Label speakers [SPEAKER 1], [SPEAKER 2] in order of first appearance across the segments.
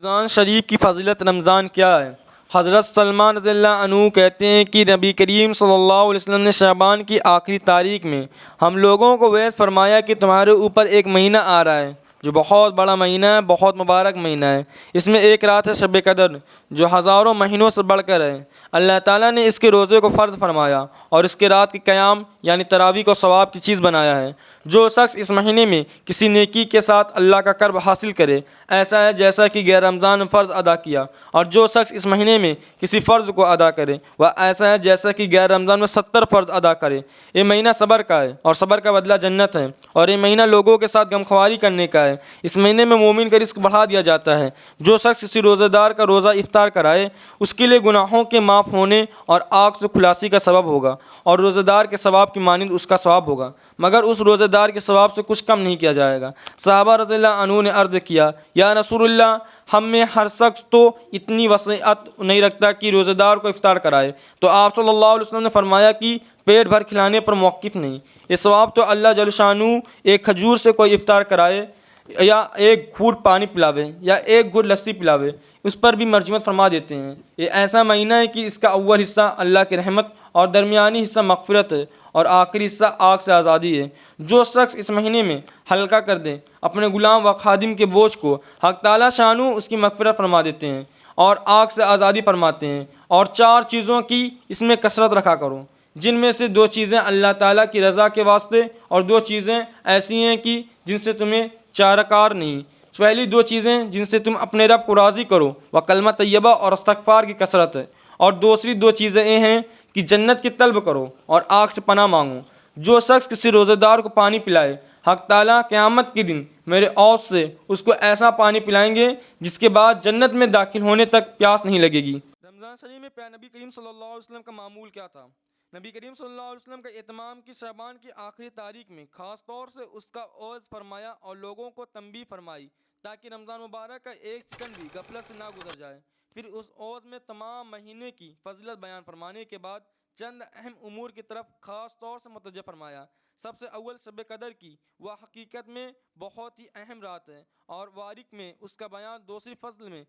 [SPEAKER 1] رمضان شریف کی فضیلت رمضان کیا ہے؟ حضرت سلمان رضی اللہ عنہ کہتے ہیں کہ نبی کریم صلی اللہ علیہ وسلم نے شعبان کی آخری تاریخ میں ہم لوگوں کو وعظ فرمایا کہ تمہارے اوپر ایک مہینہ آ رہا ہے جو بہت بڑا مہینہ ہے، بہت مبارک مہینہ ہے۔ اس میں ایک رات ہے شب قدر جو ہزاروں مہینوں سے بڑھ کر ہے۔ اللہ تعالیٰ نے اس کے روزے کو فرض فرمایا اور اس کے رات کے قیام یعنی تراویح کو ثواب کی چیز بنایا ہے۔ جو شخص اس مہینے میں کسی نیکی کے ساتھ اللہ کا قرب حاصل کرے، ایسا ہے جیسا کہ غیر رمضان میں فرض ادا کیا، اور جو شخص اس مہینے میں کسی فرض کو ادا کرے وہ ایسا ہے جیسا کہ غیر رمضان میں 70 فرض ادا کرے۔ یہ مہینہ صبر کا ہے اور صبر کا بدلہ جنت ہے، اور یہ مہینہ لوگوں کے ساتھ غمخواری کرنے کا ہے۔ اس مہینے میں مومن کا رزق بڑھا دیا جاتا ہے۔ جو شخص کسی روزہ دار کا روزہ افطار کرائے اس کے لیے گناہوں کے معاف ہونے اور آگ سے خلاصی کا سبب ہوگا، اور روزہ دار کے ثواب کی مانند اس کا ثواب ہوگا، مگر اس روزہ دار کے ثواب سے کچھ کم نہیں کیا جائے گا۔ صحابہ رضی اللہ عنہ نے عرض کیا، یا رسول اللہ، ہم میں ہر شخص تو اتنی وسعت نہیں رکھتا کہ روزہ دار کو افطار کرائے، تو آپ صلی اللہ علیہ وسلم نے فرمایا کہ پیٹ بھر کھلانے پر موقف نہیں۔ یہ ثواب تو اللہ جل شانہ ایک کھجور سے کوئی افطار کرائے یا ایک گھونٹ پانی پلاوے یا ایک گھونٹ لسی پلاوے، اس پر بھی مرحمت فرما دیتے ہیں۔ یہ ایسا مہینہ ہے کہ اس کا اول حصہ اللہ کی رحمت اور درمیانی حصہ مغفرت ہے اور آخری حصہ آگ سے آزادی ہے۔ جو شخص اس مہینے میں ہلکا کر دے اپنے غلام و خادم کے بوجھ کو، حق تعالیٰ شانہ اس کی مغفرت فرما دیتے ہیں اور آگ سے آزادی فرماتے ہیں۔ اور 4 چیزوں کی اس میں کثرت رکھا کرو، جن میں سے 2 چیزیں اللہ تعالیٰ کی رضا کے واسطے اور 2 چیزیں ایسی ہیں کہ جن سے تمہیں چارہ کار نہیں۔ پہلی 2 چیزیں جن سے تم اپنے رب کو راضی کرو وہ کلمہ طیبہ اور استغفار کی کثرت ہے، اور دوسری 2 چیزیں یہ ہیں کہ جنت کی طلب کرو اور آگ سے پناہ مانگو۔ جو شخص کسی روزہ دار کو پانی پلائے، حق تعالیٰ قیامت کے دن میرے عوض سے اس کو ایسا پانی پلائیں گے جس کے بعد جنت میں داخل ہونے تک پیاس نہیں لگے گی۔ رمضان شریف میں نبی کریم صلی اللہ علیہ وسلم کا معمول کیا تھا؟ نبی کریم صلی اللہ علیہ وسلم کا اہتمام کی شعبان کی آخری تاریخ میں خاص طور سے اس کا عوض فرمایا اور لوگوں کو تنبیہ فرمائی تاکہ رمضان مبارک کا ایک سیکنڈ بھی غفلت سے نہ گزر جائے۔ پھر اس عوض میں تمام مہینے کی فضیلت بیان فرمانے کے بعد چند اہم امور کی طرف خاص طور سے متوجہ فرمایا۔ سب سے اول شب قدر کی، وہ حقیقت میں بہت ہی اہم رات ہے اور واریک میں اس کا بیان دوسری فصل میں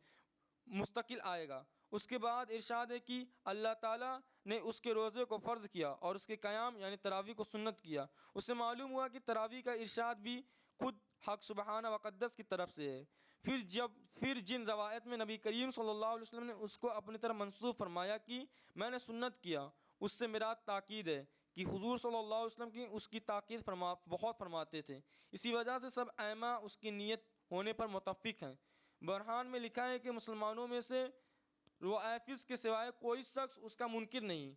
[SPEAKER 1] مستقل آئے گا۔ اس کے بعد ارشاد ہے کہ اللہ تعالیٰ نے اس کے روزے کو فرض کیا اور اس کے قیام یعنی تراویح کو سنت کیا۔ اس سے معلوم ہوا کہ تراویح کا ارشاد بھی خود حق سبحانہ وقدس کی طرف سے ہے۔ پھر جن روایت میں نبی کریم صلی اللہ علیہ وسلم نے اس کو اپنی طرف منسوب فرمایا کہ میں نے سنت کیا، اس سے مراد تاکید ہے کہ حضور صلی اللہ علیہ وسلم کی اس کی تاکید بہت فرماتے تھے۔ اسی وجہ سے سب ائمہ اس کی نیت ہونے پر متفق ہیں۔ برہان میں لکھا ہے کہ مسلمانوں میں سے روافظ کے سوائے کوئی شخص اس کا منکر نہیں۔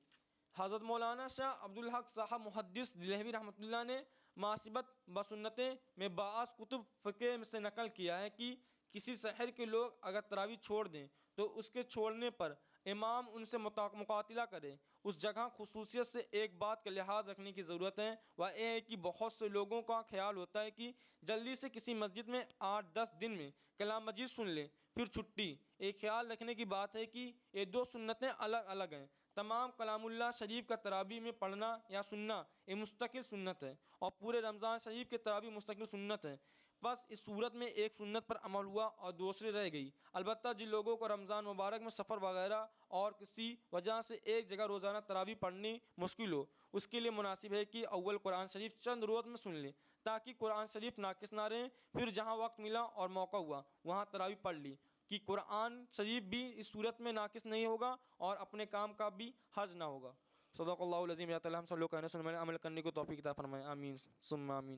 [SPEAKER 1] حضرت مولانا شاہ عبدالحق صاحب محدث دہلوی رحمۃ اللہ نے مناسبت بسنتیں میں بعض کتب فقہ سے نقل کیا ہے کہ کسی شہر کے لوگ اگر تراویح چھوڑ دیں تو اس کے چھوڑنے پر امام ان سے مقاتلہ کرے۔ اس جگہ خصوصیت سے ایک بات کا لحاظ رکھنے کی ضرورت ہے، وہ یہ ہے کہ بہت سے لوگوں کا خیال ہوتا ہے کہ جلدی سے کسی مسجد میں 8-10 دن میں کلام مجید سن لیں پھر چھٹی۔ ایک خیال رکھنے کی بات ہے کہ یہ 2 سنتیں الگ الگ ہیں۔ تمام کلام اللہ شریف کا تراویح میں پڑھنا یا سننا یہ مستقل سنت ہے، اور پورے رمضان شریف کے تراویح مستقل سنت ہے۔ بس اس صورت میں ایک سنت پر عمل ہوا اور دوسری رہ گئی۔ البتہ جن لوگوں کو رمضان مبارک میں سفر وغیرہ اور کسی وجہ سے ایک جگہ روزانہ تراویح پڑھنی مشکل ہو، اس کے لیے مناسب ہے کہ اول قرآن شریف چند روز میں سن لیں تاکہ قرآن شریف ناقص نہ رہے، پھر جہاں وقت ملا اور موقع ہوا وہاں تراویح پڑھ لی، کہ قرآن شریف بھی اس صورت میں ناقص نہیں ہوگا اور اپنے کام کا بھی حرج نہ ہوگا۔ صدق اللہ العظیم۔ یا تعالیٰ ہم سب لوگ کہنے سننے عمل کرنے کو توفیق عطا فرمائے، آمین ثم آمین۔